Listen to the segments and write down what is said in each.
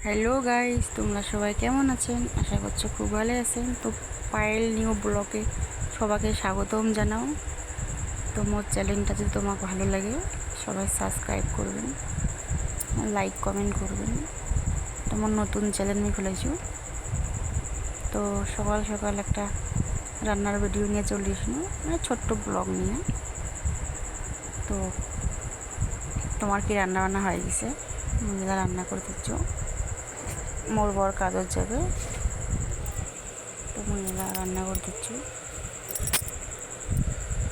Hello guys, তোমরা সবাই কেমন আছেন? আশা করছো খুব ভালো আছেন। তো পায়েল নিউ ব্লগে সবাইকে স্বাগতম জানাও। তোমার চ্যানেলটা যদি তোমাকে ভালো লাগে সবাই সাবস্ক্রাইব করবেন, লাইক কমেন্ট করবেন। তোমার নতুন চ্যানেল আমি খুলেছি। তো সকাল সকাল একটা রান্নার ভিডিও নিয়ে চলে এসেছি, মানে ছোট্ট ব্লগ নিয়ে। তো তোমার কি রান্না বান্না হয়ে গেছে? মহিলা রান্না করতেছ, মোর বর কাজের যাবে, তো মহিলা রান্না করতেছ।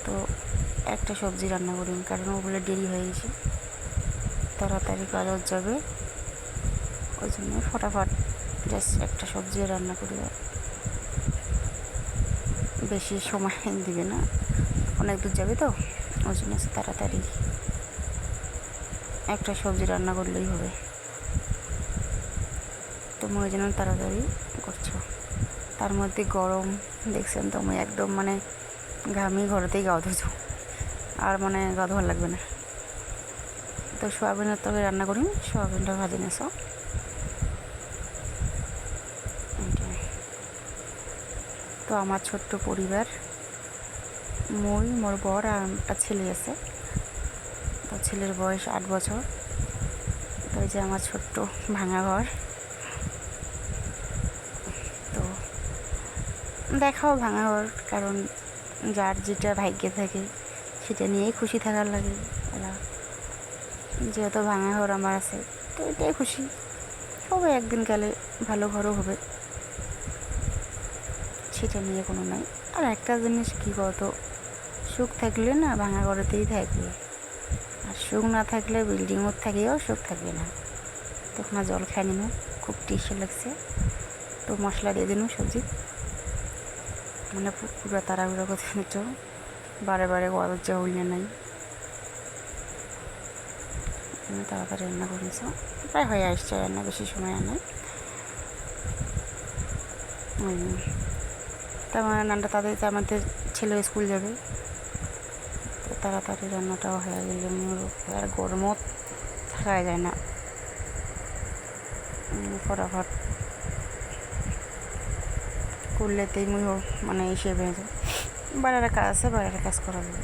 তো একটা সবজি রান্না করি, কারণ ওগুলো দেরি হয়ে গেছে, তাড়াতাড়ি কাজের যাবে, ওই জন্য ফটাফট জাস্ট একটা সবজি রান্না করি। বেশি সময় দিবে না, অনেক দূর যাবে তো, ওই জন্য তাড়াতাড়ি একটা সবজি রান্না করলেই হবে। তুমি ওই জন্য তাড়াতাড়ি করছো। তার মধ্যে গরম দেখছেন তো, আমি একদম মানে ঘামি ঘরেতেই গা ধুছো, আর মানে গা ধোয়া লাগবে না। তো সোয়াবিনের তরকারি রান্না করি, সোয়াবিনটা ভাজি নেছো। তো আমার ছোট্ট পরিবার, মোর বর আর একটা ছেলে আছে। তো ছেলের বয়স 8 বছর। তো এই যে আমার ছোট্ট ভাঙা ঘর। তো দেখাও ভাঙা ঘর, কারণ যার যেটা ভাগ্যে থাকে সেটা নিয়েই খুশি থাকার লাগে। এরা যেহেতু ভাঙা ঘর আমার আছে, তো এটাই খুশি হবে। একদিন কালে ভালো ঘরও হবে, সেটা নিয়ে কোনো নাই। আর একটা জিনিস কী বলতো, সুখ থাকলে না ভাঙা ঘরেতেই থাকবে, আর সুখ না থাকলে বিল্ডিংও থাকিও সুখ থাকবে না। তখন জল খাই নিন, খুব টেস্টি লাগছে। তো মশলা দিয়ে দিন সবজি, মানে পুরো তাড়াহুড়ো করতে নিচ্ছ, বারে বারে গরম চাউল নাই, তাড়াতাড়ি রান্না করেছ। প্রায় হয়ে আসছে রান্না, বেশি সময় আনে। তার মানে রান্নাটা তাদের আমাদের ছেলে স্কুল যাবে, তো তাড়াতাড়ি রান্নাটাও হয়ে গেলে আর গরমও থাকা যায় না, ফটাফট করলেতেই মুইও মানে এসে বেঁধে বাইরের কাজ আছে, বাইরের কাজ করা যাবে।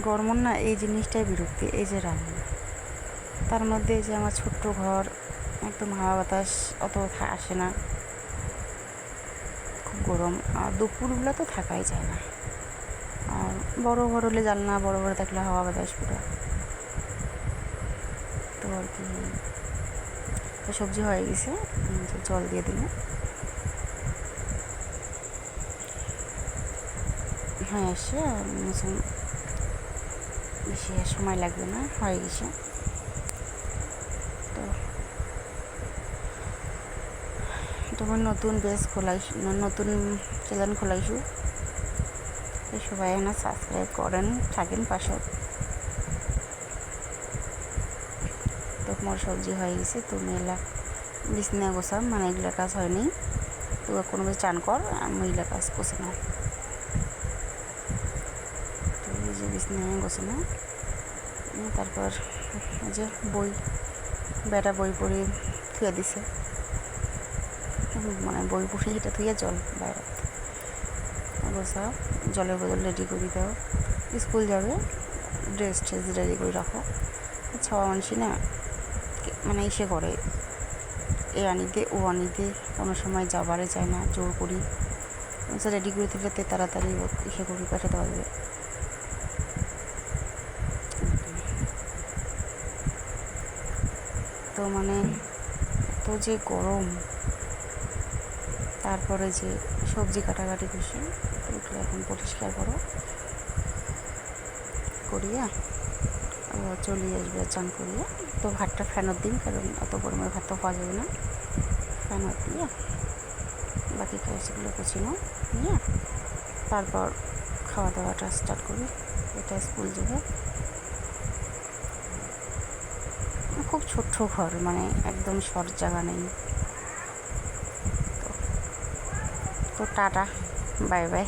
গরম না এই জিনিসটাই বিরক্তি, এই যে রান্না, তার মধ্যে এই যে আমার ছোট্ট ঘর, একদম হাওয়া বাতাস অত আসে না, খুব গরম। আর দুপুরবেলা তো থাকাই যায় না। আর বড় ঘর হলে জানলা বড় বড় থাকলে হাওয়া বাতাস পুরো। তো আর কি, তো সবজি হয়ে গেছে, জল দিয়ে দিলে হয়ে আসছে। আর বেশি সময় লাগবে না, হয়ে গেছে। তো তোমার নতুন পেজ খোলাইছো, নতুন চ্যানেল খোলাইছো, সবাই এখানে সাবস্ক্রাইব করেন, থাকেন পাশে। তো মোর সবজি হয়ে গেছে, তুমি এলা বিছনা গোছাম, মানে এগুলা কাজ হয়নি। তো কোনো কিছু চান কর, আমি এগুলা কাজ করছি না। তো এই যে বিছনা গোছে না, তারপর এই যে বেটা বই পড়ে থুয়ে দিছে, মানে বই পড়ে এটা থুয়ে জল বাইরে গোছাও, জলের বোতল রেডি করে দাও, স্কুল যাবে, ড্রেস ট্রেস রেডি করে রাখো। ছাওয়া মানুষই না মানে এসে করে এ আনিতে ও আনিতে, কোনো সময় যাবারে চায় না, জোর করি রেডি করে দিলে তাড়াতাড়ি এসে করি পাঠাতে পারবে। তো মানে তো যে গরম, তারপরে যে সবজি কাটাকাটি বেশি, তো ওগুলো এখন পরিষ্কার করিয়া চলে আসবে চান করিয়া। তো ভাতটা ফ্যানের দিন, কারণ অত গরমে ভাত তো খাওয়া যাবে না, ফ্যানের দিয়ে বাকি কাজগুলো কুচিনো নিয়ে তারপর খাওয়া দাওয়াটা স্টার্ট করি। এটা স্কুল যাবে। খুব ছোট্ট ঘর, মানে একদম শর্ট জায়গা নেই। তো টাটা, বাই বাই।